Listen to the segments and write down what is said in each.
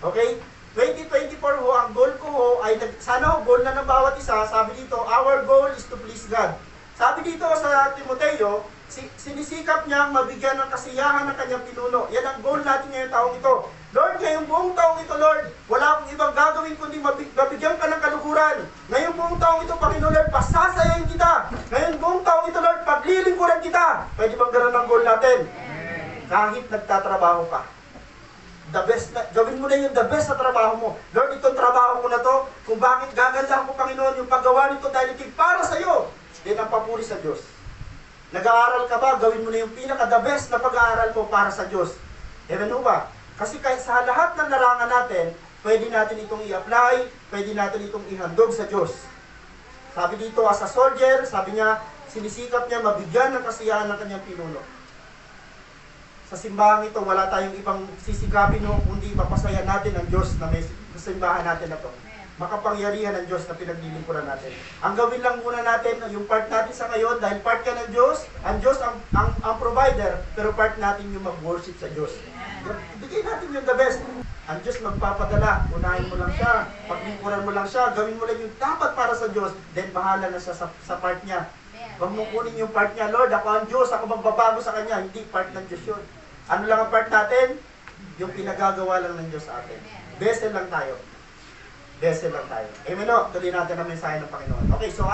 Okay? 2024 ho, ang goal ko ho ay, sana ho, goal na ng bawat isa, sabi dito, our goal is to please God. Sabi dito sa Timoteo, sinisikap niyang mabigyan ng kasiyahan ng kanyang pinuno. Yan ang goal natin ngayong taong ito. Lord, ngayong buong taong ito, Lord, wala akong ibang gagawin kundi mabigyan ka ng kalukuran. Ngayong buong taong ito, Panginoon, Lord, pasasayain kita. Ngayong buong taong ito, Lord, paglilingkuran kita. Pwede bang ganun ang goal natin? Kahit nagtatrabaho ka, the best na, gawin mo na yung the best sa trabaho mo. Lord, itong trabaho ko na to, kung bakit gaganda ako, Panginoon, yung paggawa nito dahil ito para sa iyo. Yan ang papuri sa Diyos. Nag-aaral ka ba, gawin mo na yung pinaka-the best na pag-aaral mo para sa Diyos. Amen mo ba? Kasi kahit sa lahat ng larangan natin, pwede natin itong i-apply, pwede natin itong ihandog sa Diyos. Sabi dito, as a soldier, sabi niya, sinisikap niya mabigyan ng kasiyahan ng kanyang pinuno. Sa simbahan ito, wala tayong ibang sisikapin no, kundi mapasaya natin ang Diyos na may simbahan natin na ito. Makapangyarihan ng Diyos na pinaglilingkuran natin. Ang gawin lang muna natin, yung part natin sa ngayon, dahil part ka ng Diyos, ang Diyos ang provider, pero part natin yung mag-worship sa Diyos. Bigay natin yung the best. Ang Diyos magpapadala, unahin mo lang siya, paglingkuran mo lang siya, gawin mo lang yung dapat para sa Diyos, then bahala na siya sa part niya. Huwag mo kunin yung part niya, Lord, ako ang Diyos, ako magbabago sa Kanya, hindi part ng Diyos yun. Ano lang ang part natin? Yung pinagagawa lang ng Diyos sa atin. Vessel lang tayo. Vessel lang tayo. Amen o, tuloy natin ang mensahe ng Panginoon. Okay, so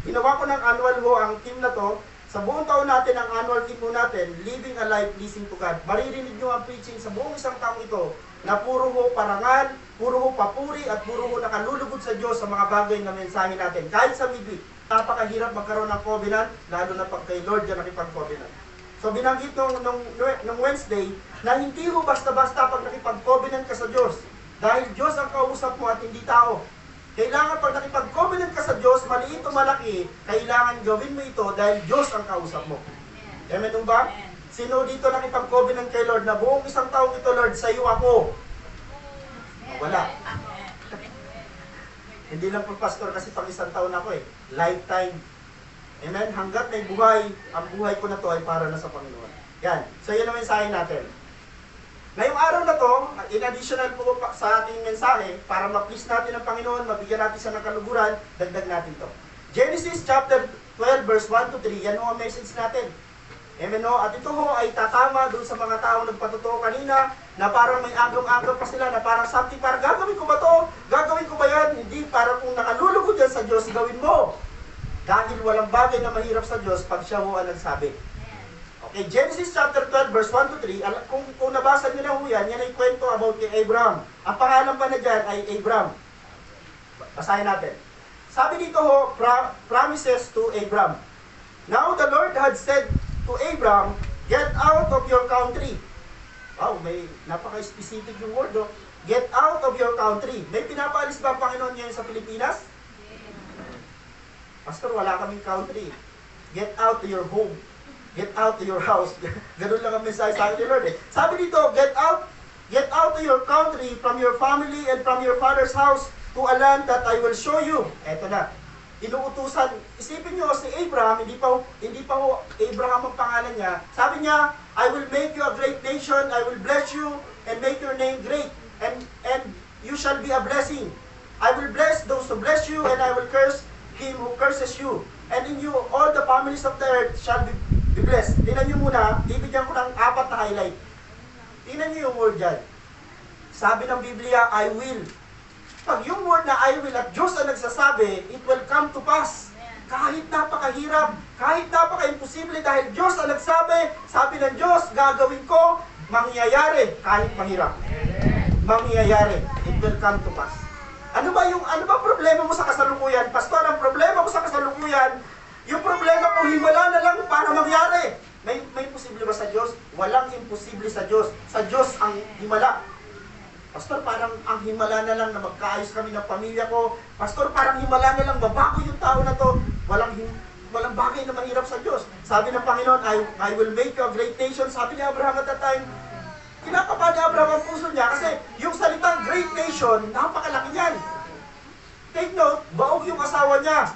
ginawa ko ng annual ho ang team na to. Sa buong taon natin, ang annual team ho natin, Living a Life Pleasing to God. Maririnig nyo ang preaching sa buong isang taong ito na puro ho parangal, puro ho papuri, at puro ho nakalulugod sa Diyos sa mga bagay na mensahe natin. Kahit sa midweek, napakahirap magkaroon ng covenant, lalo na pag kay Lord yan nakipag-covenant. So binanggit nung Wednesday na hindi ho basta-basta pag nakipag-covenant ka sa Diyos. Dahil Diyos ang kausap mo at hindi tao. Kailangan pag nakipag-covenant ka sa Diyos, maliit o malaki, kailangan gawin mo ito dahil Diyos ang kausap mo. Amen ba? Sino dito nakipag-covenant kay Lord na buong isang taong ito, Lord, sa iyo ako? Wala. Hindi lang po pastor kasi pang isang taon ako eh. Lifetime. Amen? Hanggat may buhay, ang buhay ko na to ay para na sa Panginoon. Yan. So yun ang mensahe natin. Ngayong araw na to, in additional po sa ating mensahe, para ma-please natin ang Panginoon, mabigyan natin siya ng kaluguran, dagdag natin to. Genesis chapter 12 verse 1 to 3, yan ho ang message natin. Amen ho? At ito ho ay tatama doon sa mga taong nagpatotoo kanina, na parang may agaw-agaw pa sila, na parang something, parang gagawin ko ba to? Gagawin ko ba yan? Hindi, parang kung nakalulugod yan sa Diyos, gawin mo. Dahil walang bagay na mahirap sa Diyos pag siya ho ang nagsabi. Okay, Genesis chapter 12 verse 1 to 3, kung nabasa niyo na ho yan ay kwento about kay Abraham. Ang pangalan pa na dyan ay Abraham. Basahin natin. Sabi dito ho, promises to Abraham. Now the Lord had said to Abraham, get out of your country. Wow, may napaka-specific yung word. Oh. Get out of your country. May pinapaalis ba ang Panginoon ngayon sa Pilipinas? Pastor, wala kaming country. Get out to your home. Get out to your house. Ganun lang ang mensahe sa akin ni Lord eh. Sabi dito, get out to your country, from your family and from your father's house, to a land that I will show you. Eto na. Inuutusan. Isipin nyo, si Abraham, hindi pa ho Abraham ang pangalan niya. Sabi niya, I will make you a great nation, I will bless you, and make your name great, and you shall be a blessing. I will bless those who bless you, and I will curse him who curses you. And in you, all the families of the earth shall be blessed. Tingnan nyo muna, bibigyan ko ng 4 na highlight. Tingnan nyo yung word dyan. Sabi ng Biblia, I will. Pag yung word na I will at Diyos ang nagsasabi, it will come to pass. Kahit napakahirap, kahit napaka-imposible, dahil Diyos ang nagsabi, sabi ng Diyos, gagawin ko, mangyayari, kahit mahirap. Mangyayari, it will come to pass. Ano ba problema mo sa kasalukuyan? Pastor, ang problema ko sa kasalukuyan, yung problema ko, himala na lang para mangyari. May imposible ba sa Diyos? Walang imposible sa Diyos. Sa Diyos ang himala. Pastor, parang ang himala na lang na magkaayos kami ng pamilya ko. Pastor, parang himala na lang, babago yung tao na to. Walang bagay na mahirap sa Diyos. Sabi ng Panginoon, I will make you a great nation. Sabi ni Abraham at that time, kinakabahan ni Abraham ang puso niya kasi yung salitang great nation, napakalaki niyan. Take note, baog yung asawa niya.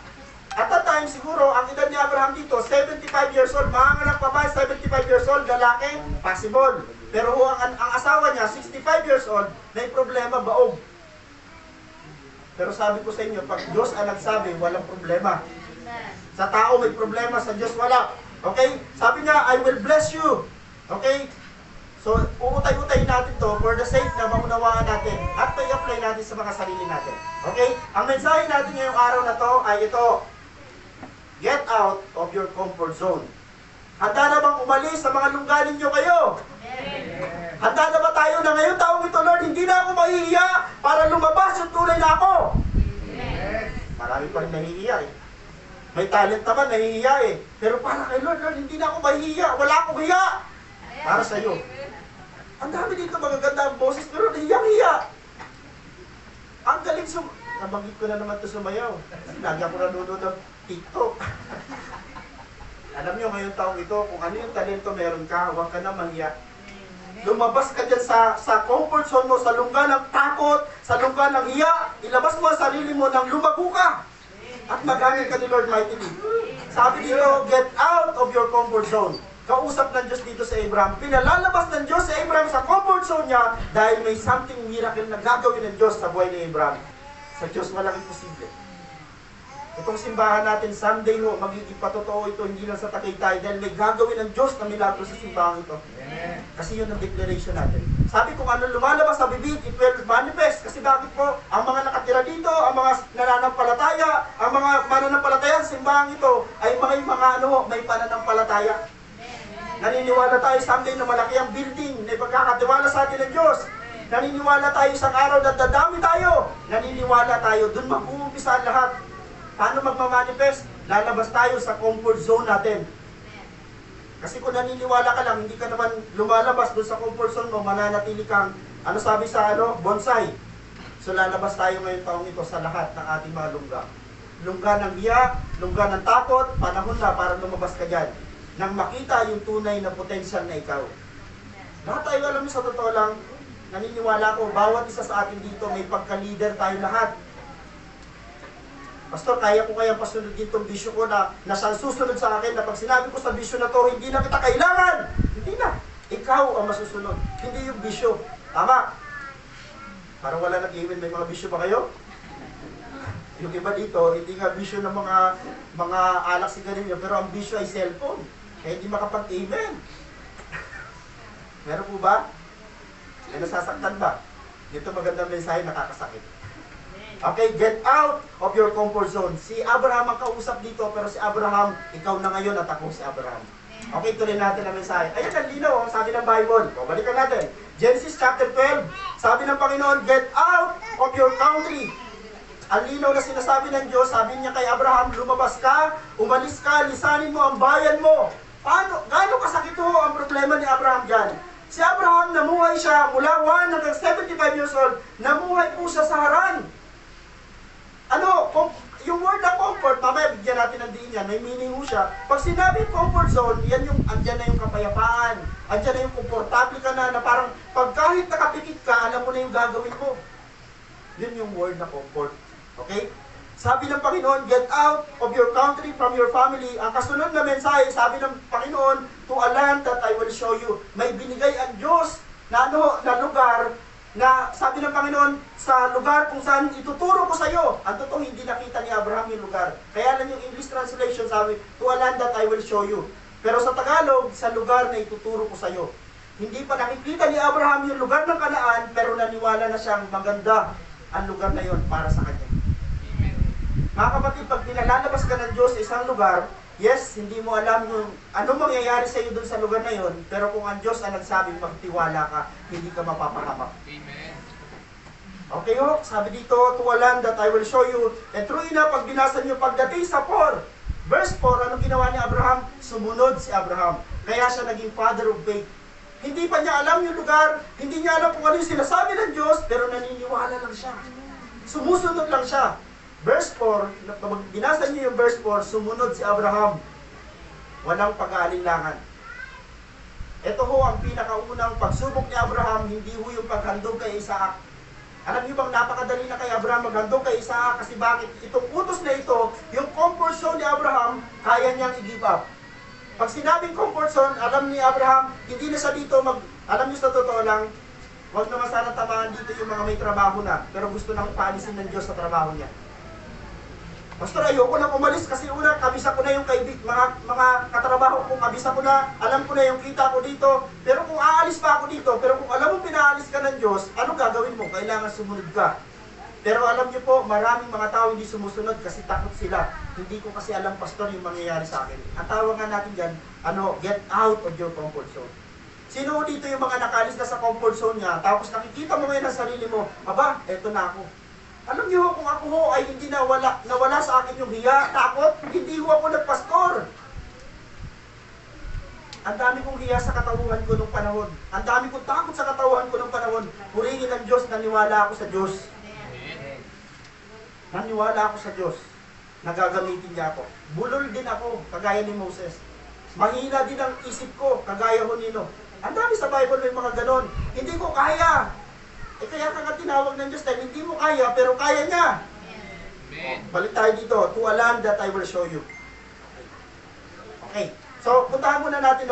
At that time, siguro, ang edad ni Abraham dito, 75 years old, manganganak pa ba, 75 years old, lalaki, possible. Pero ho, ang asawa niya, 65 years old, may problema, baog. Pero sabi ko sa inyo, pag Diyos ang nagsabi, walang problema. Sa tao may problema, sa Diyos wala. Okay? Sabi niya, I will bless you. Okay? So, uutay-utay natin to for the sake na maunawaan natin at may apply natin sa mga sarili natin. Okay? Ang mensahe natin ngayong araw na to ay ito. Get out of your comfort zone. Handa na bang umalis sa mga lungganin nyo kayo? Handa na ba tayo na ngayon taong ito, Lord, hindi na ako mahihiya para lumabas yung tunay na ako? Marami pa rin nahihiya eh. May talent naman, nahihiya eh. Pero para kay Lord, Lord, hindi na ako mahihiya. Wala akong hiya. Para sa iyo. Ang dami dito magaganda ang boses, pero nahiyang-hiya. Ang galing nabanggit ko na naman ito sumayaw. Lagi ako nanonood ng TikTok. Alam nyo, ngayong taong ito, kung ano yung talento meron ka, huwag ka na mahiya. Lumabas ka dyan sa comfort zone mo, sa lungga ng takot, sa lungga ng hiya. Ilabas mo ang sarili mo nang lumago ka. At magamit ka ni Lord mightily. Sabi dito, get out of your comfort zone. Kausap ng Diyos dito sa Abraham. Pinalalabas ng Diyos sa Abraham sa comfort zone niya dahil may something miracle na gagawin ng Diyos sa buhay ni Abraham. Sa Diyos walang imposible. Itong simbahan natin, someday ho, magiging patotoo ito, hindi lang sa Tagaytay, dahil may gagawin ng Diyos na milagro sa simbahan ito. Kasi yun ang declaration natin. Sabi kung ano lumalabas sa bibig, it will manifest. Kasi bakit po, ang mga nakatira dito, ang mga nananampalataya, ang mga mananampalataya sa simbahan ito, ay mga may pananampalataya. Naniniwala tayo someday na malaki ang building na ipagkakatiwala sa atin ng Diyos. Naniniwala tayo isang araw na dadami tayo. Naniniwala tayo, dun mag-uumpisa ang lahat. Paano magmamanifest? Lalabas tayo sa comfort zone natin. Kasi kung naniniwala ka lang, hindi ka naman lumalabas doon sa comfort zone mo, mananatili kang, ano sabi sa bonsai. So lalabas tayo ngayong taong ito sa lahat ng ating mga lungga. Lungga ng hiya, lungga ng takot, panahon na para lumabas ka dyan. Nang makita yung tunay na potential na ikaw. Lahat tayo alam mo sa totoo lang, naniniwala ko, bawat isa sa atin dito may pagka-leader tayo lahat. Pastor, kaya ko kaya pasunod itong bisyo ko na siyang susunod sa akin na pag sinabi ko sa bisyo na to, hindi na kita kailangan. Hindi na. Ikaw ang masusunod. Hindi yung bisyo. Tama. Parang wala nag-iwin. May mga bisyo ba kayo? Yung iba dito, hindi nga bisyo ng mga alak sigarilyo, pero ang bisyo ay cellphone. Kaya hindi makapag-amen. Meron po ba? May nasasaktan ba? Dito magandang mensahe, nakakasakit. Okay, get out of your comfort zone. Si Abraham ang kausap dito, pero si Abraham, ikaw na ngayon at ako si Abraham. Okay, tuloy natin ang mensahe. Ayan, ang linaw, sabi ng Bible. O, balikan natin. Genesis chapter 12, sabi ng Panginoon, get out of your country. Ang linaw na sinasabi ng Diyos, sabi niya kay Abraham, lumabas ka, umalis ka, lisanin mo ang bayan mo. Paano? Gaano kasakit ho ang problema ni Abraham dyan? Si Abraham, namuhay siya mula 1 hanggang 75 years old, namuhay po siya sa Haran. Yung word na comfort, mamaya bigyan natin ng diin yan, may meaning ho siya. Pag sinabi comfort zone, yan yung, andyan na yung kapayapaan, andyan na yung komportable ka na parang pag kahit nakapikit ka, alam mo na yung gagawin mo. Yun yung word na comfort. Okay? Sabi ng Panginoon, get out of your country, from your family. Ang kasunod na mensahe, sabi ng Panginoon, to a land that I will show you. May binigay ang Diyos na lugar na sabi ng Panginoon, sa lugar kung saan ituturo ko sa iyo. Ang totoo, hindi nakita ni Abraham yung lugar. Kaya lang yung English translation sabi, to a land that I will show you. Pero sa Tagalog, sa lugar na ituturo ko sa iyo. Hindi pa nakikita ni Abraham yung lugar ng Kanaan, pero naniwala na siyang maganda ang lugar na yon para sa kanya. Mga kapatid, pag pinalalabas ka ng Diyos sa isang lugar, yes, hindi mo alam yung ano mangyayari sa iyo doon sa lugar na yon, pero kung ang Diyos ang nagsabi, magtiwala ka, hindi ka mapapahamak. Amen. Okay ho, sabi dito, to a land that I will show you. And true na, pag binasa niyo pagdating sa 4, verse 4, anong ginawa ni Abraham? Sumunod si Abraham. Kaya siya naging father of faith. Hindi pa niya alam yung lugar, hindi niya alam kung ano yung sinasabi ng Diyos, pero naniniwala lang siya. Sumusunod lang siya. Verse 4, pag binasa niyo yung verse 4, sumunod si Abraham. Walang pag-aalinlangan. Ito ho ang pinakaunang pagsubok ni Abraham, hindi ho yung paghandog kay Isaac. Alam niyo bang napakadali na kay Abraham maghandog kay Isaac? Kasi bakit? Itong utos na ito, yung comfort zone ni Abraham, kaya niyang i-give up. Pag sinabing comfort zone, alam ni Abraham, hindi na siya dito Alam niyo sa totoo lang, huwag naman sana tamaan dito yung mga may trabaho na, pero gusto nang paalisin ng Diyos sa trabaho niya. Pastor, ayoko nang umalis kasi una, kabisa ko na yung mga katrabaho ko, kabisa ko na, alam ko na yung kita ko dito. Pero kung aalis pa ako dito, pero kung alam mo pinaalis ka ng Diyos, ano gagawin mo? Kailangan sumunod ka. Pero alam niyo po, maraming mga tao hindi sumusunod kasi takot sila. Hindi ko kasi alam, Pastor, yung mangyayari sa akin. Ang tawag nga natin dyan, get out of your comfort zone. Sino dito yung mga nakalis na sa comfort zone niya, tapos nakikita mo ngayon ang sarili mo, aba, eto na ako. Alam niyo, kung ako ho ay hindi nawala sa akin yung hiya, takot, hindi ho ako nagpastor. Ang dami kong hiya sa katauhan ko nung panahon. Ang dami kong takot sa katauhan ko nung panahon. Purihin ng Diyos, naniwala ako sa Diyos. Naniwala ako sa Diyos. Nagagamitin niya ako. Bulol din ako, kagaya ni Moses. Mahina din ang isip ko, kagaya ho nino. Ang dami sa Bible may mga ganon. Hindi ko kaya. Kaya ka nga tinawag ng Diyos dahil hindi mo kaya, pero kaya niya. Balik tayo dito, to a land that I will show you. Okay. So, puntahan muna natin,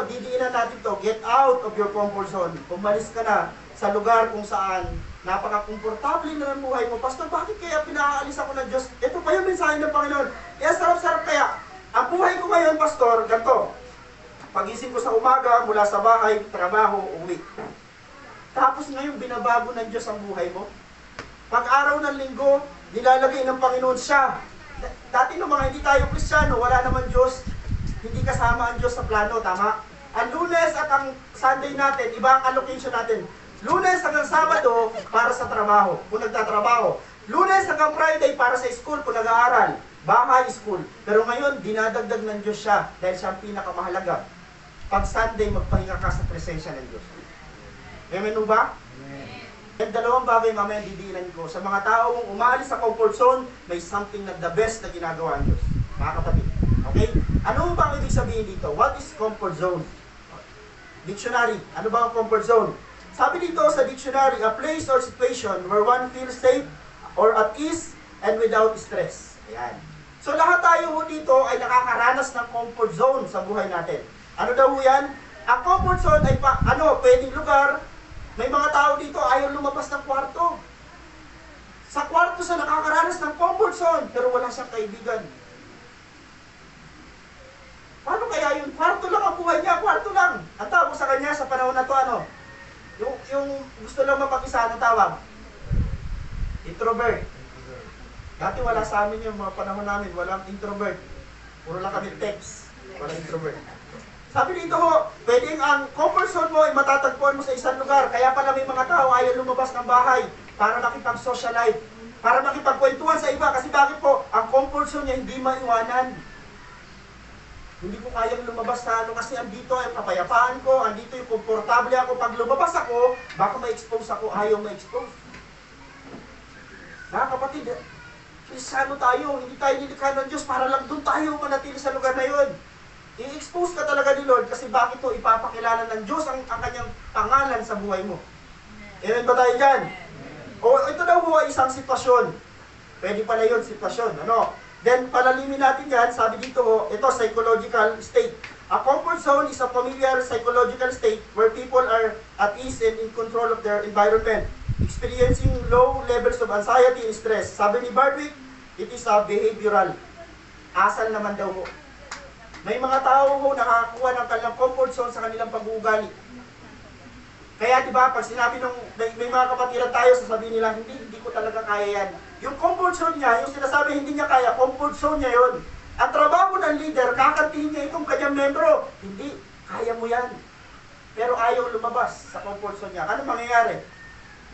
didiinan natin to, get out of your comfort zone. Umalis ka na sa lugar kung saan napaka-komportable na ng buhay mo. Pastor, bakit kaya pinaalis ako ng Diyos? Ito pa yung mensahe ng Panginoon. Sarap-sarap kaya. Ang buhay ko ngayon, Pastor, ganito. Pagising ko sa umaga, mula sa bahay, trabaho, uwi. Tapos ngayon, binabago ng Diyos ang buhay mo. Pag-araw ng linggo, nilalagay ng Panginoon siya. Dati nung mga hindi tayo Kristiyano, wala naman Diyos. Hindi kasama ang Diyos sa plano, tama? Ang Lunes at ang Sunday natin, iba ang allocation natin. Lunes hanggang Sabado, para sa trabaho, kung nagtatrabaho. Lunes hanggang Friday, para sa school, kung nag-aaral. Bahay, school. Pero ngayon, dinadagdag ng Diyos siya dahil siya ang pinakamahalaga. Pag Sunday, magpahinga ka sa presensya ng Diyos. Amen mo ba? Amen. Dalawang bagay mamaya didiinan ko. Sa mga taong umaalis sa comfort zone, may something na the best na ginagawa ng Diyos. Mga kapatid. Okay? Ano ba ang ibig sabihin dito? What is comfort zone? Dictionary. Ano ba ang comfort zone? Sabi dito sa dictionary, a place or situation where one feels safe or at ease and without stress. Ayan. So lahat tayo dito ay nakakaranas ng comfort zone sa buhay natin. Ano daw yan? Ang comfort zone ay pwedeng lugar. May mga tao dito ayaw lumabas ng kwarto. Sa kwarto sa nakakaranas ng comfort zone, pero wala siyang kaibigan. Paano kaya yun? Kwarto lang ang buhay niya, kwarto lang. Ang tawag sa kanya sa panahon na to, yung gusto lang mapag-isa, anong tawag? Introvert. Dati wala sa amin yung mga panahon namin, walang introvert. Puro lang kami text, walang introvert. Sabi dito pwedeng ang comfort zone mo ay matatagpuan mo sa isang lugar. Kaya pala may mga tao ayaw lumabas ng bahay para makipag-socialize, para makipagkwentuhan sa iba. Kasi bakit po? Ang comfort zone niya hindi maiwanan. Hindi ko kayang lumabas sa kasi andito ay kapayapaan ko, andito yung komportable ako. Pag lumabas ako, baka ma-expose ako, ayaw ma-expose. Mga kapatid, Kristyano tayo, hindi tayo nilikha ng Diyos para lang doon tayo manatili sa lugar na yun. I-expose ka talaga ni Lord kasi bakit to ipapakilala ng Diyos ang kanyang pangalan sa buhay mo. Amen ba tayo dyan? O ito daw ay isang sitwasyon. Pwede pala yun, sitwasyon. Then palalimin natin yan, sabi dito ito psychological state. A comfort zone is a familiar psychological state where people are at ease and in control of their environment, experiencing low levels of anxiety and stress. Sabi ni Bardwick, it is a behavioral. Asal naman daw ho. May mga tao nakakakuha ng kanilang comfort zone sa kanilang pag-uugali. Kaya diba, pag sinabi may mga kapatiran tayo, sasabihin nila, hindi ko talaga kaya yan. Yung comfort zone niya, yung sinasabi hindi niya kaya, comfort zone niya yun. Ang trabaho ng leader, kakantihin niya itong kanyang membro. Hindi, kaya mo yan. Pero ayaw lumabas sa comfort zone niya. Ano mangyayari?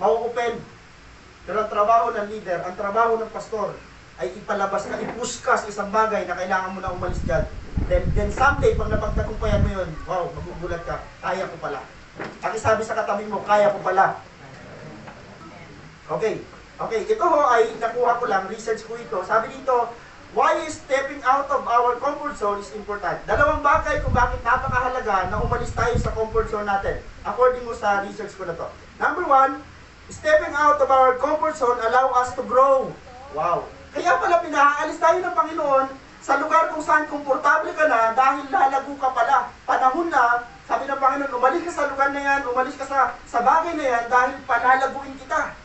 Mauupen. Pero ang trabaho ng leader, ang trabaho ng pastor, ay ipalabas ka, ipush ka sa isang bagay na kailangan mo na umalis dyan. Then someday, pag napagtagumpayan mo yun, wow, magugulat ka, kaya ko pala. Pakisabi sa katabi mo, kaya ko pala. Okay, ito ay nakuha ko lang, research ko ito. Sabi dito, why is stepping out of our comfort zone is important? Dalawang bagay kung bakit napakahalaga na umalis tayo sa comfort zone natin. According mo sa research ko na to. Number one, stepping out of our comfort zone allow us to grow. Wow. Kaya pala pinaalis tayo ng Panginoon sa lugar kung saan komportable ka na dahil lalago ka pala. Panahon na Sabi ng Panginoon, umalis ka sa lugar na yan, umalis ka sa bagay na yan dahil palalaguin kita.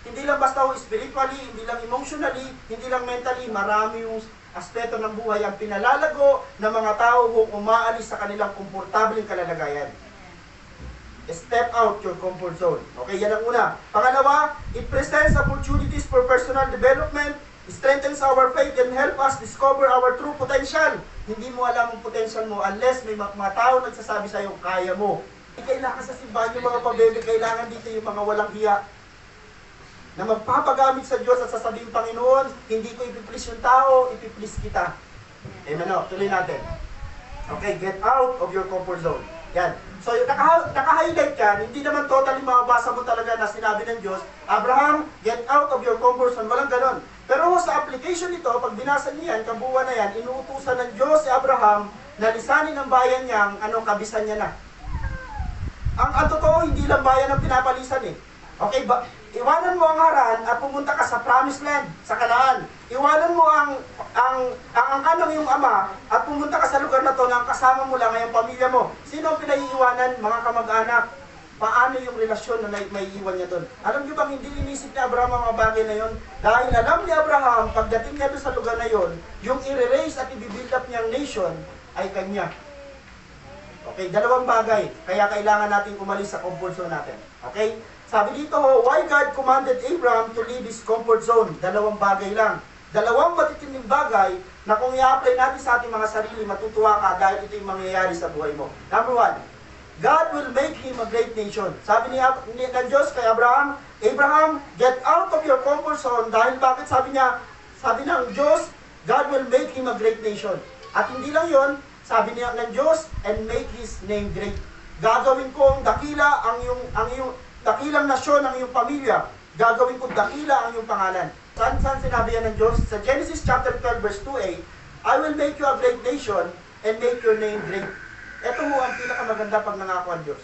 Hindi lang basta spiritually, hindi lang emotionally, hindi lang mentally, marami yung aspeto ng buhay ang pinalalago ng mga tao kung umaalis sa kanilang komportableng kalalagayan. Step out your comfort zone. Okay, yan ang una. Pangalawa, it presents opportunities for personal development, strengthens our faith, and help us discover our true potential. Hindi mo alam ang potential mo unless may mga tao nagsasabi sa'yo, kaya mo. Hindi kailangan sa simbahan yung mga pabebe, kailangan dito yung mga walang hiya na magpapagamit sa Diyos at sasabihin, Panginoon, hindi ko ipiplease yung tao, ipiplease kita. Amen o, tuloy natin. Okay, get out of your comfort zone. Yan. So, yung naka-highlight yan, hindi naman totally mababasa mo talaga na sinabi ng Diyos, Abraham, get out of your comfort zone. Walang ganon. Pero sa application nito, pag binasa niya yan, kabuuan na yan, inuutusan ng Diyos si Abraham na lisanin ng bayan niya, kabisan niya na. Ang totoo, hindi lang bayan ang pinapalisan eh. Okay, iwanan mo ang Haran at pumunta ka sa Promised Land, sa Kanaan. Iwanan mo ang kanang iyong ama at pumunta ka sa lugar na to na kasama mo lang ngayong pamilya mo. Sino ang pinaiiwanan? Mga kamag-anak. Paano yung relasyon na may iwan niya doon? Alam niyo bang hindi inisip ni Abraham ang mga bagay na yon? Dahil alam ni Abraham, pagdating niya doon sa lugar na yon, yung i-raise at i-build up niyang nation ay kanya. Okay, dalawang bagay. Kaya kailangan natin umalis sa comfort zone natin. Okay? Sabi dito, why God commanded Abraham to leave his comfort zone? Dalawang bagay lang. Dalawang matitinding bagay na kung i-apply natin sa ating mga sarili, matutuwa ka dahil ito yung mangyayari sa buhay mo. Number one, God will make him a great nation. Sabi ng Diyos kay Abraham, Abraham, get out of your comfort zone. Dahil bakit sabi ng Diyos, God will make him a great nation. At hindi lang yon, sabi niya ng Diyos, and make his name great. Gagawin kong dakila ang iyong dakilang nasyon ang iyong pamilya. Gagawin kong dakila ang iyong pangalan. Saan sinabi yan ng Diyos? Sa Genesis chapter 12 verse 2a, I will make you a great nation and make your name great. Ito mo ang pinakamaganda pag nangako ang Diyos.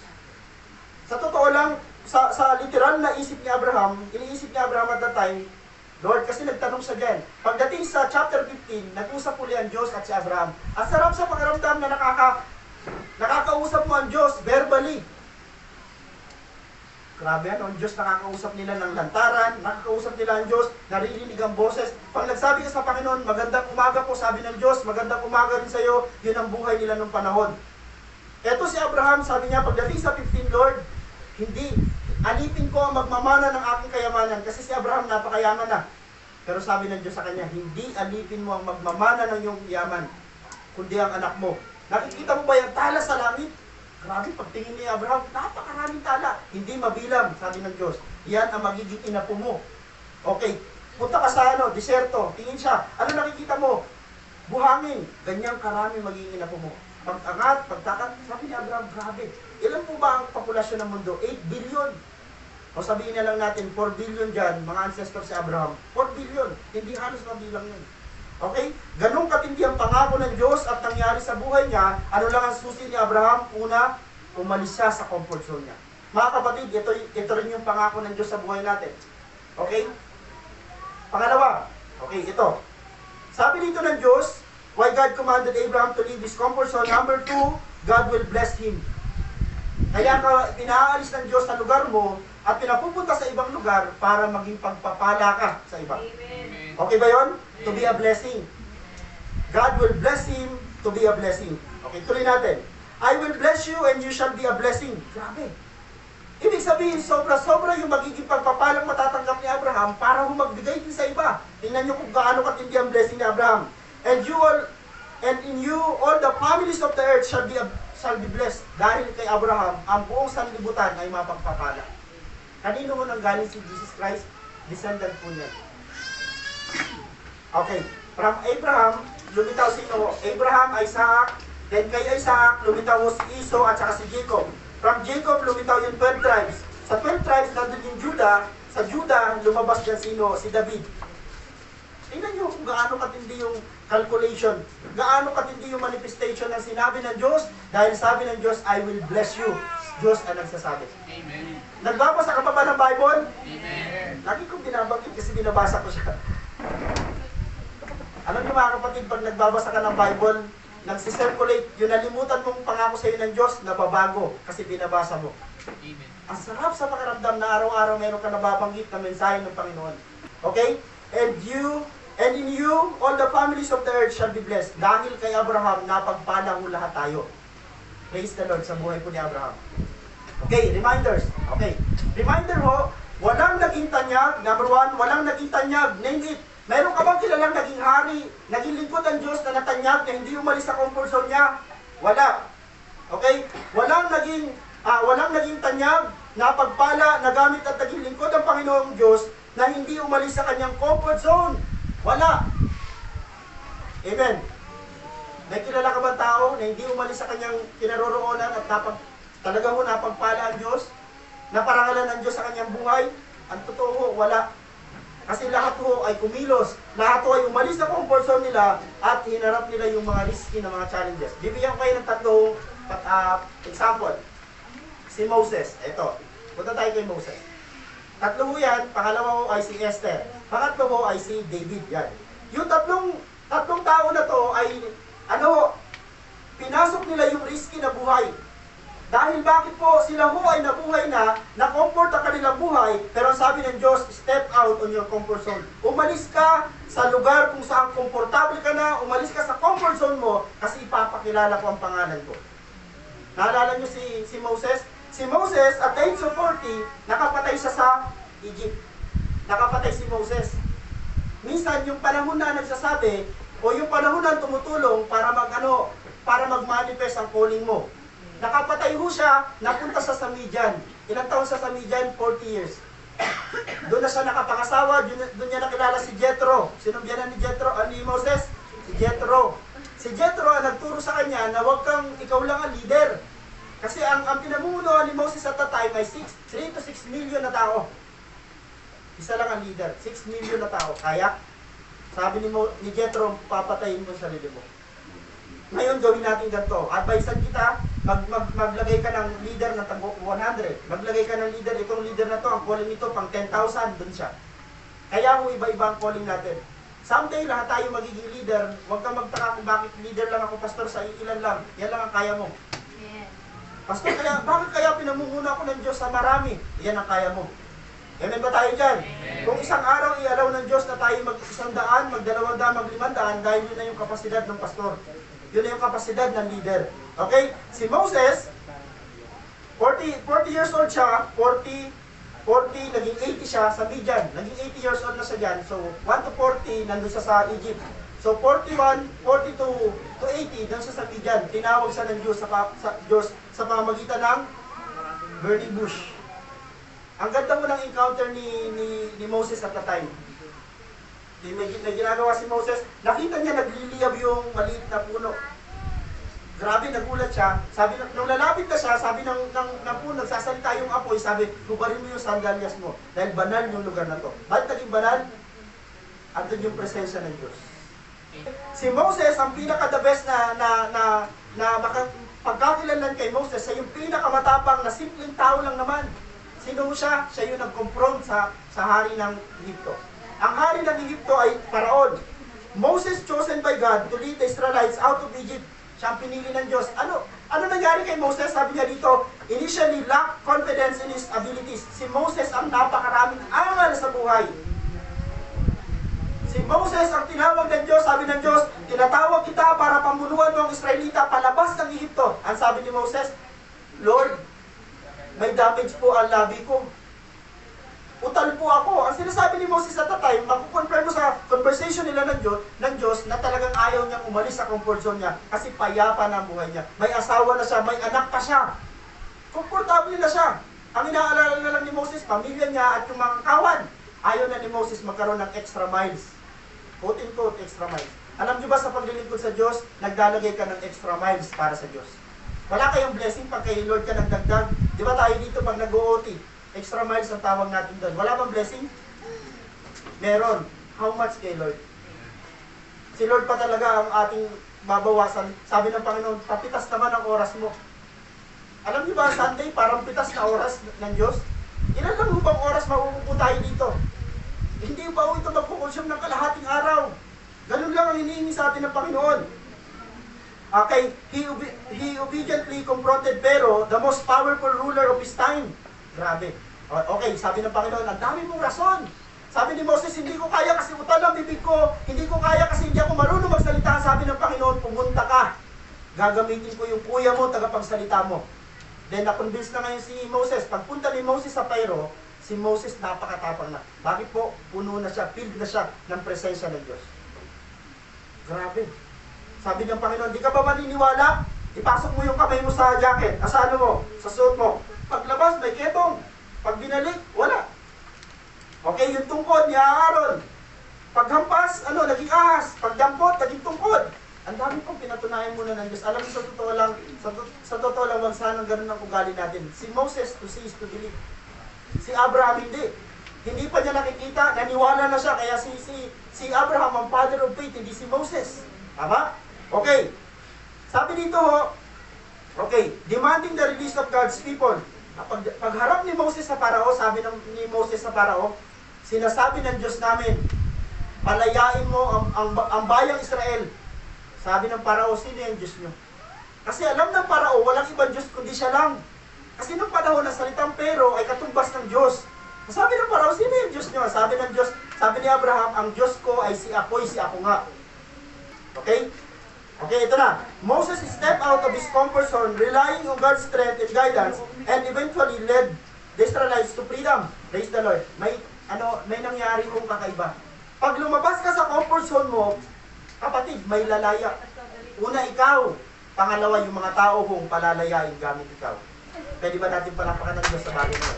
Sa totoo lang, sa literal na isip ni Abraham, iniisip ni Abraham at that time, Lord, kasi nagtanong sa dyan. Pagdating sa chapter 15, nag-usap uli ang Diyos at si Abraham. Ang sarap sa pakiramdam na nakakausap mo ang Diyos verbally. Grabe yan, ang Diyos nakakausap nila ng lantaran, nakakausap nila ang Diyos, naririnig ang boses. Pag nagsabi ka sa Panginoon, magandang umaga po, sabi ng Diyos, magandang umaga rin sa iyo, yun ang buhay nila nung panahon. Eto si Abraham, sabi niya, pagdating sa 15, Lord, hindi, alipin ko ang magmamana ng aking kayamanan, kasi si Abraham napakayaman na. Pero sabi ng Diyos sa kanya, hindi alipin mo ang magmamana ng iyong yaman, kundi ang anak mo. Nakikita mo ba yung tala sa langit? Grabe, pagtingin ni Abraham, napakaraming tala. Hindi mabilang, sabi ng Diyos. Yan ang magiging inapo mo. Okay, punta ka sa diserto, tingin siya. Ano nakikita mo? Buhangin. Ganyang karami magiging inapo mo. Pag-angat, pagtakat, sabi ni Abraham, grabe. Ilan po ba ang populasyon ng mundo? 8 billion. O sabihin na lang natin, 4 billion dyan, mga ancestors si Abraham. 4 billion. Hindi halos mabilang yun. Okay? Ganong katindi ang pangako ng Diyos at nangyari sa buhay niya, ano lang ang susi ni Abraham? Una, umalis siya sa comfort zone niya. Mga kapatid, ito rin yung pangako ng Diyos sa buhay natin. Okay? Pangalawa, okay, ito. Sabi dito ng Diyos, why God commanded Abraham to leave his comfort zone. Number 2, God will bless him. Kaya pinaalis ng Diyos sa lugar mo at pinapupunta sa ibang lugar para maging pagpapala ka sa iba. Amen. Okay ba yun? To be a blessing. God will bless him to be a blessing. Okay, tuloy natin. I will bless you and you shall be a blessing. Grabe. Ibig sabihin, sobra-sobra yung magiging pagpapalang matatanggap ni Abraham para magbigay din sa iba. Tingnan nyo kung gaano katindi ang blessing ni Abraham. And in you all the families of the earth shall be blessed. Dahil kay Abraham, ang buong sanlibutan ay mapagpapala. Kanino mo nang galing si Jesus Christ? Descendant po niya. Okay. From Abraham, lumitaw sino? Abraham, Isaac, then kay Isaac, lumitaw si Esau at saka si Jacob. From Jacob, lumitaw yung 12 tribes. Sa 12 tribes, nandun yung Judah. Sa Judah, lumabas dyan sino? Si David. Tingnan nyo kung gaano katindi yung calculation. Gaano katindi yung manifestation ng sinabi ng Diyos. Dahil sabi ng Diyos, I will bless you. Diyos ang nagsasabi. Amen. Nagbabasa ka pa ba ng Bible? Amen. Lagi kong binabanggit kasi binabasa ko siya. Alam niyo mga kapatid, pag nagbabasa ka ng Bible, nagsisirculate, yung nalimutan mong pangako sa iyo ng Diyos, nababago kasi binabasa mo. Amen. Ang sarap sa pakiramdam na araw-araw meron ka nababanggit na mensahe ng Panginoon. Okay? And in you, all the families of the earth shall be blessed. Dahil kay Abraham, napagpala mo lahat tayo. Praise the Lord sa buhay po ni Abraham. Okay, reminders. Okay. Reminder ho, walang naging tanyag. Number 1, walang naging tanyag. Name it. Meron ka bang kilalang naging hari, naging lingkod ng Diyos na natanyag, na hindi umalis sa comfort zone niya? Wala. Okay? Walang naging tanyag, napagpala, nagamit at naging lingkod ang Panginoong Diyos na hindi umalis sa kanyang comfort zone. Wala. Amen. May kilala ka ba tao na hindi umalis sa kanyang kinaroroonan at talagang napagpala ang Diyos? Naparangalan ng Diyos sa kanyang buhay? Ang totoo, wala. Kasi lahat ho ay kumilos. Lahat ho ay umalis sa comfort zone nila at hinarap nila yung mga risky na mga challenges. Bibigyan ko kayo ng tatlong example. Si Moses. Ito. Punta tayo kay Moses. Tatlo ho yan. Pangalawa ho ay si Esther. Pangatlo ho ay si David. Yan. Yung tatlong tao na to ay pinasok nila yung risky na buhay. Dahil bakit po sila ho ay nabuhay na-comfort ang kanilang buhay, pero ang sabi ng Diyos, step out on your comfort zone. Umalis ka sa lugar kung saan komportable ka na, umalis ka sa comfort zone mo, kasi ipapakilala ko ang pangalan ko. Naalala nyo si Moses? Si Moses, at the age of 40, nakapatay siya sa Egypt. Nakapatay si Moses. Minsan, yung panahon na nagsasabi, o yung panahon na tumutulong para mag-manifest ang calling mo. Nakapatay ho siya, napunta sa Midian. Ilang taon sa Midian? 40 years. Doon na siya nakapangasawa, doon niya nakilala si Jethro. Sinong biyanan ni Jethro? Ni Moses? Si Jethro. Si Jethro ang nagturo sa kanya na ikaw lang ang leader. Kasi ang pinamumunuan ni Moses at the time ay 3 to 6 million na tao. Isa lang ang leader, 6 million na tao. Kaya, sabi ni Jethro, papatayin mo sa sarili mo. Ngayon, gawin natin ganito. Advisean kita, maglagay ka ng leader na tago 100. Maglagay ka ng leader, itong leader na to, ang calling nito, pang 10,000, dun siya. Kaya mo iba-iba ang calling natin. Someday, lahat tayo magiging leader. Huwag kang magtaka kung bakit leader lang ako, pastor, sa ilan lang. Yan lang ang kaya mo. Yes. Pastor, bakit kaya pinamumuna ko ng Diyos sa marami? Yan ang kaya mo. Amen ba tayo dyan? Amen. Kung isang araw i-allow ng Diyos na tayo mag-100, mag-200, mag-500, dahil yun na yung kapasidad ng pastor. Yun na yung kapasidad ng leader. Okay? Si Moses, 40 years old siya, 40, naging 80 siya sa Midian. Naging 80 years old na siya dyan. So, 1 to 40, nandun siya sa Egypt. So, 41, 40 to 80, nandun siya sa Midian. Tinawag siya ng Diyos sa pamamagitan ng burning bush. Ang ganda mo ng encounter ni Moses at the time. May ginagawa si Moses, nakita niya nagliliyab yung maliit na puno. Grabe, nagulat siya. Sabi, nung lalapit na siya, sabi ng puno, nagsasalita yung apoy, sabi, hubarin mo yung sandalyas mo. Dahil banal yung lugar na to. Bakit naging banal? Andun yung presensya ng Diyos. Si Moses, ang pinaka-the best na pagkakilanlan kay Moses, siya yung pinakamatapang na simpleng tao lang naman. Sino siya? Siya yung nag-confront sa hari ng Egypto. Ang hari ng Egypto ay Paraon. Moses chosen by God to lead the Israelites out of Egypt. Siya ang pinili ng Diyos. Ano nangyari kay Moses? Sabi niya dito, initially lacked confidence in his abilities. Si Moses ang napakaraming angal sa buhay. Si Moses ang tinawag ng Diyos, sabi ng Diyos, tinatawag kita para pamunuan mo ang Israelita palabas ng Egypto. Ang sabi ni Moses, Lord, may damage po ang labi ko. Utal po ako. Ang sinasabi ni Moses at the time, makukonfirm mo sa conversation nila ng Diyos na talagang ayaw niyang umalis sa comfort zone niya kasi payapa na ang buhay niya. May asawa na siya, may anak pa siya. Komportable na siya. Ang inaalala na lang ni Moses, pamilya niya at yung mga kawan. Ayaw na ni Moses magkaroon ng extra miles. Quote-in-quote, extra miles. Alam niyo ba sa paglilingkod sa Diyos, naglalagay ka ng extra miles para sa Diyos. Wala kayong blessing pag kay Lord ka nagdagdag. Di ba tayo dito pag nag-OT? Extra miles ang tawag natin doon. Wala bang blessing? Meron. How much kay Lord? Si Lord pa talaga ang ating babawasan. Sabi ng Panginoon, papitas naman ang oras mo. Alam niyo ba, Sunday, parang pitas na oras ng Diyos? Ilan lang bang oras mauupo tayo dito? Hindi ba ito magkukonsume ng kalahating araw? Ganun lang ang hinihingi sa atin ng Panginoon. Okay, he obediently confronted Pharaoh, the most powerful ruler of his time. Grabe. Okay, sabi ng Panginoon, ang dami mong rason. Sabi ni Moses, hindi ko kaya kasi utal ang bibig ko. Hindi ko kaya kasi hindi ako marunong magsalita. Sabi ng Panginoon, pumunta ka. Gagamitin ko yung kuya mo, tagapagsalita mo. Then, na-convince na ngayon si Moses. Pagpunta ni Moses sa Pharaoh, si Moses napakatapang na. Bakit po? Puno na siya, filled na siya ng presensya ng Diyos. Grabe. Sabi ng Panginoon, di ka ba maniniwala? Ipasok mo yung kamay mo sa jacket. Sa ano mo? Sa suot mo. Paglabas, may ketong. Pag binalik, wala. Okay, yung tungkod ni Aaron. Paghampas, naging ahas. Pagdampot, naging tungkod. Ang dami pong pinatunayan muna ng Diyos. Alam mo, sa totoo lang, wag sanang ganun ang ugali natin. Si Moses, to see is to believe. Si Abraham, hindi. Hindi pa niya nakikita, naniwala na siya. Kaya si Abraham, ang father of faith, hindi si Moses. Tama? Okay. Sabi dito, okay, demanding the release of God's people. Pagharap ni Moses sa Parao, sabi ni Moses sa Parao, sinasabi ng Diyos namin, palayain mo ang bayang Israel. Sabi ng Parao, sino yung Diyos nyo? Kasi alam ng Parao, walang ibang Diyos kundi siya lang. Kasi nung panahon na salitang pero ay katumbas ng Diyos. Sabi ng Parao, sino yung Diyos nyo? Sabi ng Diyos, sabi ni Abraham, ang Diyos ko ay si ako nga. Okay? Okay, ito na. Moses stepped out of his comfort zone, relying on God's strength and guidance, and eventually led the Israelites to freedom. Praise the Lord. May nangyari kong kakaiba. Pag lumabas ka sa comfort zone mo, kapatid, may lalaya. Una, ikaw. Pangalawa, yung mga tao kong palalayain gamit ikaw. Pwede ba natin palapakan ng Diyos sa bagay mo?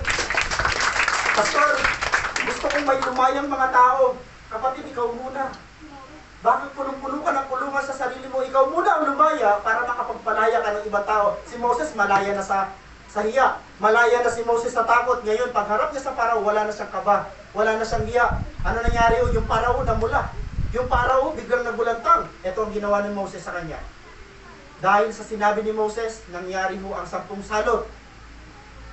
Pastor, gusto kong may lumayang mga tao. Kapatid, ikaw muna. Bakit punong-puno ka ng kulungan sa sarili mo? Ikaw muna ang lumaya para makapagpalaya ka ng ibang tao. Si Moses, malaya na sa hiya. Malaya na si Moses sa takot. Ngayon, pagharap niya sa Parao, wala na siyang kaba. Wala na siyang hiya. Ano nangyari? Yung Parao namula. Yung Parao biglang nagulantang. Ito ang ginawa ni Moses sa kanya. Dahil sa sinabi ni Moses, nangyari mo ang 10 salot.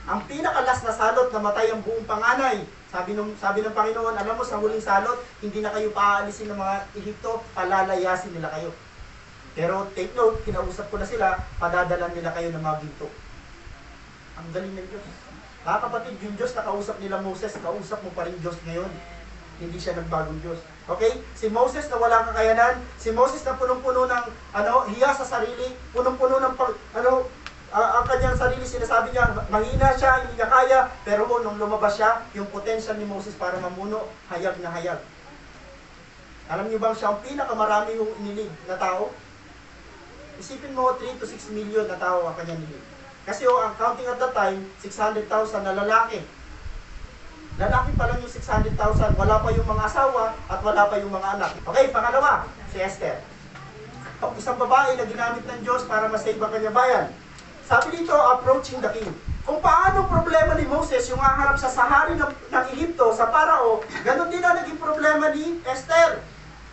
Ang pinakalas na salot, namatay ang buong panganay. Sabi ng Panginoon, alam mo, sa huling salot, hindi na kayo paaalisin ng mga Ehipto, palalayasin nila kayo. Pero take note, kinausap ko na sila, padadalan nila kayo ng mga ginto. Ang galing ng Diyos. Mga kapatid, yung Diyos na kausap nila Moses, kausap mo pa rin Diyos ngayon. Hindi siya nagbagong Diyos. Okay? Si Moses na walang kakayanan, si Moses na punong-puno ng hiya sa sarili, punong-puno ng ang kanyang sarili, sinasabi niya, mahina siya, hindi niya kaya, pero nung lumabas siya, yung potential ni Moses para mamuno, hayag na hayag. Alam niyo bang siya ang pinakamarami yung inilig na tao? Isipin mo, 3 to 6 million na tao ang kanyang nilig. Kasi ang counting at that time, 600,000 na lalaki. Lalaki pa lang yung 600,000, wala pa yung mga asawa at wala pa yung mga anak. Okay, pangalawa, si Esther. Isang babae na ginamit ng Diyos para masave ang kanyang bayan. Sabi dito, approaching the king. Kung paano problema ni Moses yung haharap sa hari ng Ehipto, sa Parao, ganun din ang naging problema ni Esther.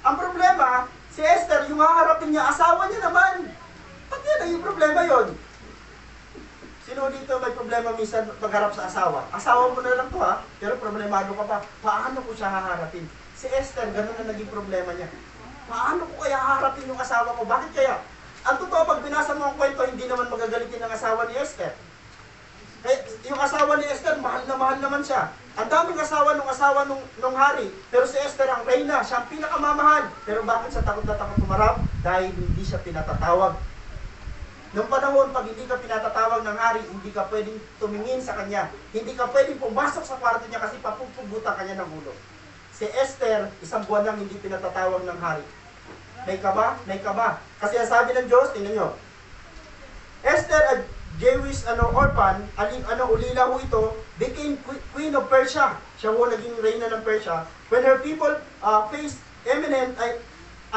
Ang problema, si Esther, yung haharapin niya, asawa niya naman. Ba't yan ang yung problema yon? Sino dito may problema minsan pagharap sa asawa? Asawa mo na lang to ha, pero problemado ka pa. Paano ko siya haharapin? Si Esther, ganun ang naging problema niya. Paano ko kaya haharapin yung asawa ko? Bakit kaya? Ang totoo, pag binasa mo ang kwento, hindi naman magagalitin ng asawa ni Esther. Yung asawa ni Esther, mahal naman siya. Ang daming asawa nung hari. Pero si Esther ang reyna, siya ang pinakamamahal. Pero bakit siya takot na takot tumarap? Dahil hindi siya pinatatawag. Noong panahon, pag hindi ka pinatatawag ng hari, hindi ka pwedeng tumingin sa kanya. Hindi ka pwedeng pumasok sa kwarto niya kasi papupugutan kanya ng ulo. Si Esther, 1 buwan nang hindi pinatatawag ng hari. May kaba? May kaba. Kasi ang sabi ng Diyos, tingnan nyo. Esther, a Jewish orphan, ulila ho ito, became queen of Persia. Siya ho naging reyna ng Persia. When her people faced imminent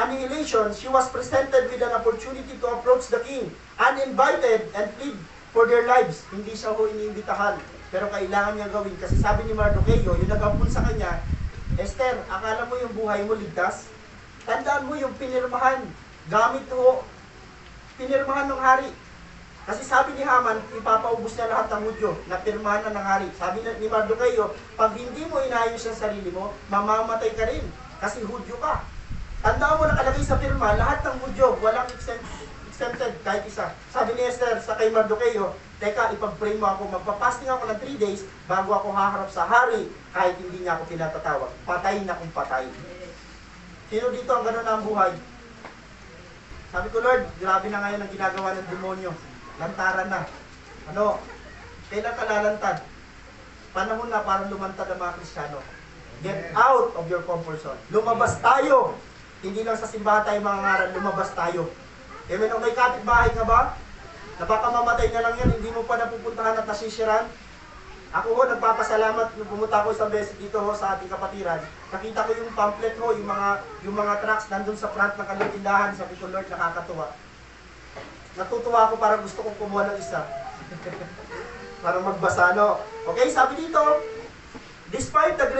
annihilation, she was presented with an opportunity to approach the king, uninvited and plead for their lives. Hindi siya ho iniimbitahan, pero kailangan niya gawin. Kasi sabi ni Mardocheo, yung nag-ampun sa kanya, Esther, akala mo yung buhay mo ligtas? Tandaan mo yung pinirmahan. Gamit ho, pinirmahan ng hari. Kasi sabi ni Haman, ipapaubos niya lahat ng Hudyo na pirmahan na ng hari. Sabi ni Mardocheo, pag hindi mo inayos ang sarili mo, mamamatay ka rin. Kasi Hudyo ka. Tandaan mo nakalagay sa pirma, lahat ng Hudyo, walang exempted kahit isa. Sabi ni Esther sa kay Mardoqueo, teka, ipag-pray mo ako, magpapasting ako ng 3 days bago ako haharap sa hari kahit hindi niya ako pinatatawag. Patay na kung patay. Sino dito ang gano'n ang buhay? Sabi ko, Lord, grabe na ngayon ang ginagawa ng demonyo. Lantaran na. Ano? Kailan ka lalantad? Panahon na para lumantad ang mga Kristiyano. Get out of your comfort zone. Lumabas tayo. Hindi lang sa simbahan tayo mga ngaral, lumabas tayo. Amen. O may kapitbahay ka ba? Na baka mamatay na lang yan, hindi mo pa napupuntahan at nasisiran. Ako ho, nagpapasalamat nung pumunta ako isang beses dito ho, sa ating kapatiran. Nakita ko yung pamphlet ho, yung mga tracts nandun sa front ng kanilang tindahan. Sabi ko, Lord, nakakatuwa. Natutuwa ako, parang gusto kong kumuha ng isa. Para magbasa, no? Okay, sabi dito, despite the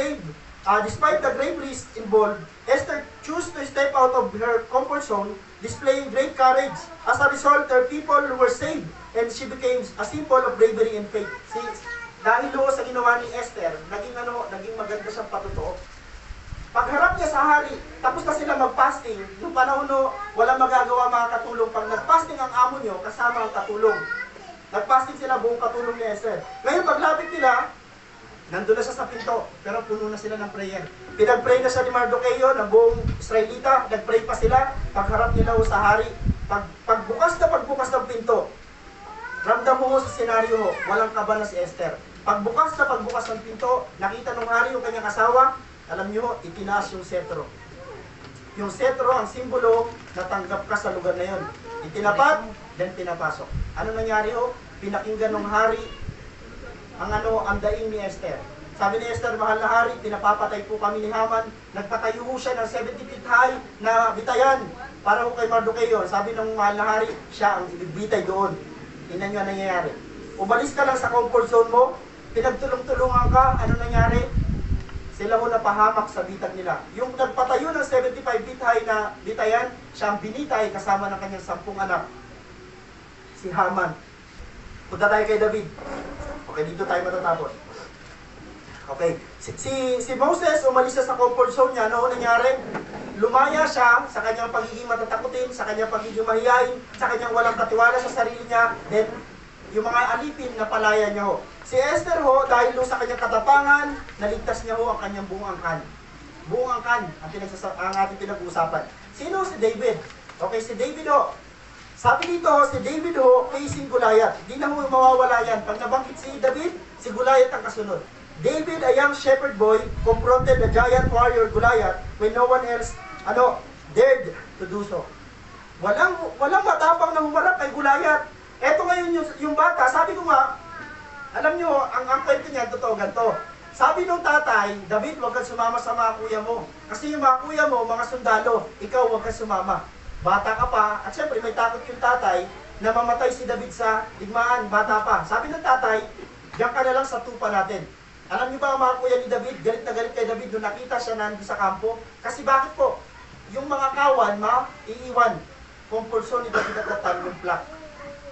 grave risk involved, Esther chose to step out of her comfort zone, displaying great courage. As a result, her people were saved, and she became a symbol of bravery and faith. Dahil ho sa ginawa ni Esther, naging maganda siyang patutuo. Pagharap niya sa hari, tapos na sila mag-fasting, yung panahon no, walang magagawa mga katulong. Pag nag-fasting ang amo nyo, kasama ang katulong. Nag-fasting sila, buong katulong ni Esther. Ngayon, paglapit nila, nandun na siya sa pinto, pero puno na sila ng prayer. Pinag-pray na siya ni Mardoqueo, ng buong Israelita, nag-pray pa sila, pagharap nila ho sa hari. Pagbukas ng pinto, ramdam mo sa senaryo ho, walang kaba na si Esther. Pagbukas ng pinto, nakita ng hari yung kanyang asawa, alam niyo, itinaas yung setro. Yung setro, ang simbolo, natanggap ka sa lugar na yon. Itinapat, then pinapasok. Ano nangyari ho? Pinakinggan ng hari ang daing ni Esther. Sabi ni Esther, mahal na hari, pinapapatay po kami ni Haman. Nagpatayo ho siya ng 70 feet high na bitayan para ho kay Mardoqueo. Sabi ng mahal na hari, siya ang ibibitay doon. Tingnan nyo ang nangyayari. Umalis ka lang sa comfort zone mo, pinagtulong-tulungan ka, ano nangyari? Sila ho napahamak sa bitag nila. Yung nagpatayo ng 75 feet high na bitayan, siya ang binitay kasama ng kanyang 10 anak. Si Haman. Punta tayo kay David. Okay, dito tayo matatapos. Okay, si Moses, umalis siya sa comfort zone niya. Ano nangyari? Lumaya siya sa kanyang pagiging matatakutin, sa kanyang pagiging mahiyain, sa kanyang walang katiwala sa sarili niya. Then, yung mga alipin na palaya niya ho. Si Esther ho, dahil sa kanyang katapangan, naligtas niya ho ang kanyang buong angkan. Buong angkan ang ating pinag-uusapan. Sino si David? Okay, si David ho. Sabi dito, si David ho, facing Goliath. Di na ho mawawala yan. Pag nabanggit si David, si Goliath ang kasunod. David, a young shepherd boy, confronted the giant warrior Goliath when no one else, dared to do so. Walang matapang na humarap kay Goliath. Eto ngayon yung bata, sabi ko nga, alam nyo, ang kwento niya, totoo, ganito. Sabi nung tatay, David, huwag kang sumama sa mga kuya mo. Kasi yung mga kuya mo, mga sundalo, ikaw huwag kang sumama. Bata ka pa, at syempre may takot yung tatay na mamatay si David sa digmaan, bata pa. Sabi ng tatay, diyan ka na lang sa tupa natin. Alam niyo ba ang mga kuya ni David, galit na galit kay David nung nakita siya nandun sa kampo? Kasi bakit po? Yung mga kawan, iiwan. Comfort zone ni David at that time yung plak.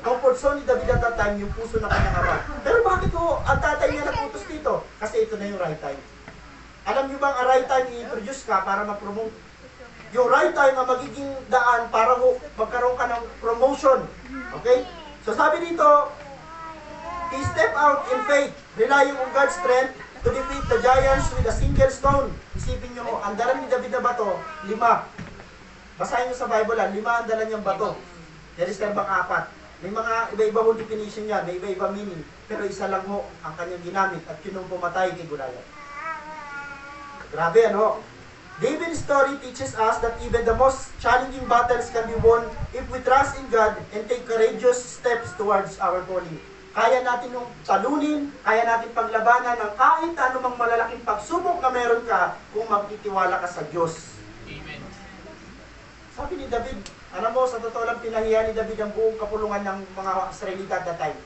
Comfort zone ni David at that time yung puso ng kanyang ama. Pero bakit po ang tatay niya naputos dito? Kasi ito na yung right time. Alam niyo bang ang right time i-introduce ka para ma-promote? Yung right time ang magiging daan para magkaroon ka ng promotion. Okay? So sabi dito, he stepped out in faith, relying on God's strength to defeat the giants with a single stone. Isipin nyo, ang dala ni David na bato, 5. Basahin nyo sa Bible, 5 ang dala niyang bato. There is bang 4. May mga iba-iba ho definition niya, may iba-iba meaning. Pero isa lang ho ang kanyang ginamit at yun ang pumatay kay Goliath. Grabe ano? David's story teaches us that even the most challenging battles can be won if we trust in God and take courageous steps towards our calling. Kaya natin nung talunin, kaya natin paglabanan ng kahit anumang malalaking pagsubok na meron ka kung magtitiwala ka sa Diyos. Amen. Sabi ni David, alam mo, sa totoo lang pinahiya ni David ang buong kapulungan ng mga Israelita at that time.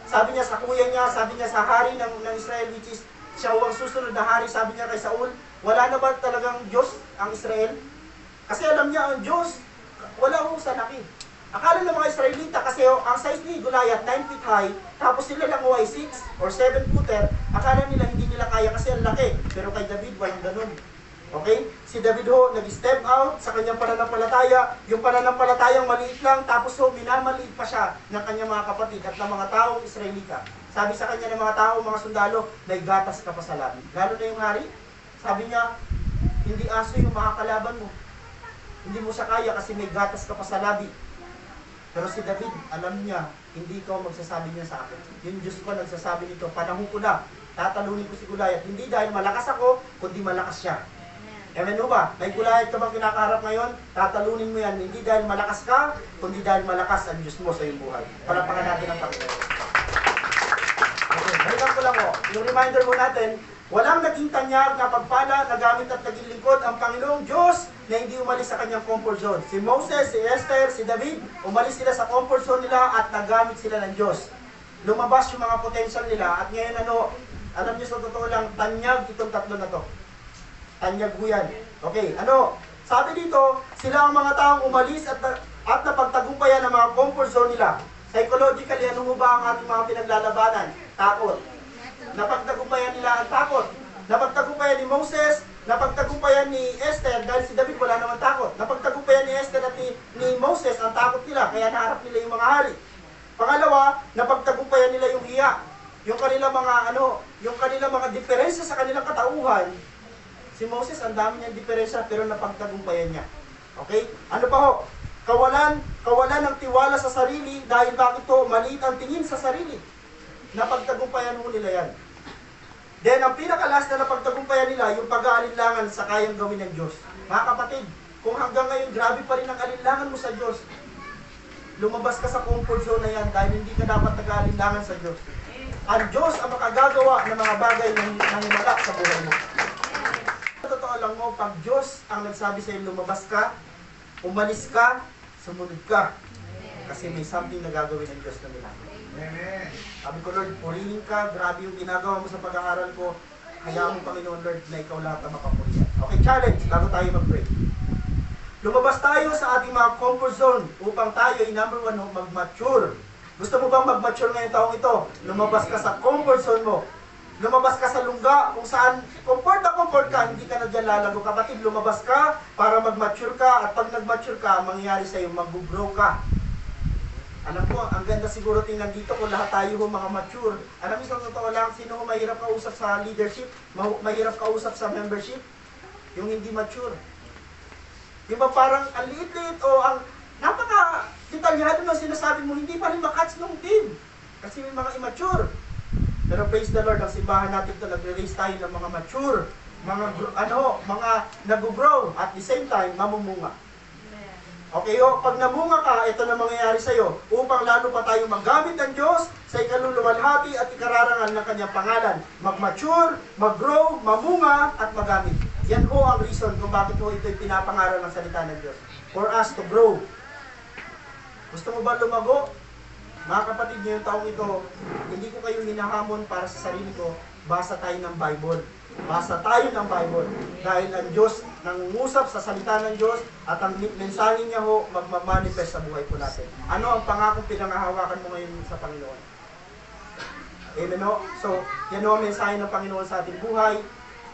Sabi niya sa kuya niya, sabi niya sa hari ng Israel, which is siya ang susunod na hari, sabi niya kay Saul, wala na ba talagang Diyos ang Israel? Kasi alam niya ang Diyos, wala ho sa laki. Akala ng mga Israelita, kasi ang size ni Goliath, 9 feet high, tapos sila lang ay 6 or 7 footer, akala nila hindi nila kaya kasi ang laki. Pero kay David, walang ganun. Okay? Si si David ho nag-step out sa kanyang pananampalataya, yung pananampalatayang maliit lang, tapos ho minamaliit pa siya ng kanyang mga kapatid at ng mga taong Israelita. Sabi sa kanya ng mga tao, mga sundalo, may gatas ka pa sa labi. Lalo na yung hari, sabi niya, hindi aso yung makakalaban mo. Hindi mo siya kaya kasi may gatas ka pa sa labi. Pero si David, alam niya, hindi ko magsasabi niya sa akin. Yung Diyos ko nagsasabi nito, panahon ko na, tatalunin ko si Goliath. Hindi dahil malakas ako, kundi malakas siya. Amen mo ba? May Goliath ka bang kinakaharap ngayon? Tatalunin mo yan. Hindi dahil malakas ka, kundi dahil malakas ang Diyos mo sa iyong buhay. Palapakan natin ang Panginoon. Okay, balikan ko lang po. Yung reminder mo natin, walang naging tanyag na pagpala, nagamit at naging lingkod ang Panginoong Diyos na hindi umalis sa kanyang comfort zone. Si Moses, si Esther, si David, umalis sila sa comfort zone nila at nagamit sila ng Diyos. Lumabas yung mga potential nila at ngayon alam niyo sa totoo lang, tanyag itong tatlo na to. Tanyag ho yan. Okay, sabi dito, sila ang mga taong umalis at napagtagumpayan ng mga comfort zone nila. Psychologically, ano mo ba ang ating mga pinaglalabanan? Takot. Napagtagumpayan nila ang takot. Napagtagumpayan ni Moses, napagtagumpayan ni Esther, dahil si David wala naman takot. Napagtagumpayan ni Esther at ni Moses ang takot nila, kaya naharap nila yung mga hari. Pangalawa, napagtagumpayan nila yung hiya. Yung kanilang mga diferensya sa kanilang katauhan. Si Moses, ang dami niyang diferensya, pero napagtagumpayan niya. Okay? Ano pa ho? Kawalan ng tiwala sa sarili, dahil bakit to? Maliit ang tingin sa sarili. Napagtagumpayan ho nila yan. Then, ang pinakalas na napagtagumpayan nila, yung pag-aalinlangan sa kayang gawin ng Diyos. Mga kapatid, kung hanggang ngayon, grabe pa rin ang alinlangan mo sa Diyos, lumabas ka sa comfort zone na yan dahil hindi ka dapat nag-aalinlangan sa Diyos. Ang Diyos ang makagagawa ng mga bagay na nanginala sa buhay mo. Totoo lang mo, pag Diyos ang nagsabi sa iyo, lumabas ka, umalis ka, sumunod ka. Kasi may something na gagawin ng Diyos na nila. Amen. Sabi ko, Lord, purihin ka, grabe yung ginagawa mo sa pag-aaral ko. Kaya mo, Panginoon Lord, na ikaw lahat ang makapurihan. Okay, challenge, bago tayo mag-pray. Lumabas tayo sa ating mga comfort zone upang tayo, number one, mag-mature. Gusto mo bang mag-mature ngayong taong ito? Lumabas ka sa comfort zone mo. Lumabas ka sa lungga kung saan comfort ka, hindi ka na dyan lalago. Kapatid, lumabas ka para mag-mature ka, at pag nag-mature ka, mangyayari sa'yo, mag-grow ka. Alam ko, ang ganda siguro tingnan dito kung lahat tayo mga mature. Alam niyo, sa totoo lang, sino mahirap kausap sa leadership? Mahirap kausap sa membership? Yung hindi mature. Yung ba parang ang liit-liit o ang napaka-detalyado na sinasabi mo, hindi pa rin makatch ng team. Kasi may mga immature. Pero praise the Lord, ang simbahan natin ito, nagre-raise tayo ng mga mature, mga nag-grow, at the same time, mamumunga. Okay, pag namunga ka, ito na mangyayari sa'yo, upang lalo pa tayo magamit ng Diyos sa ikaluluwalhati at ikararangal ng kanyang pangalan. Mag-mature, mag-grow, mamunga, at magamit. Yan ho ang reason kung bakit ho ito'y pinapangaral ng salita ng Diyos. For us to grow. Gusto mo ba lumago? Mga kapatid, ngayong taong ito, hindi ko kayo hinahamon para sa sarili ko, basa tayo ng Bible. Basa tayo ng Bible. Dahil ang Diyos nangungusap sa salita ng Diyos at ang mensahe niya ho magmamanifest sa buhay po natin. Ano ang pangakong pinangahawakan mo ngayon sa Panginoon? Amen ho? So, yan ho ang mensahe ng Panginoon sa ating buhay.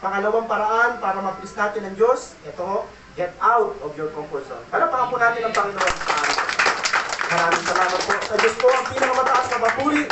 Pangalawang paraan para ma-please natin ng Diyos, ito ho, get out of your comfort zone. Palapakan po natin ang Panginoon. Maraming salamat po sa Diyos po ang pinakamataas na papuri.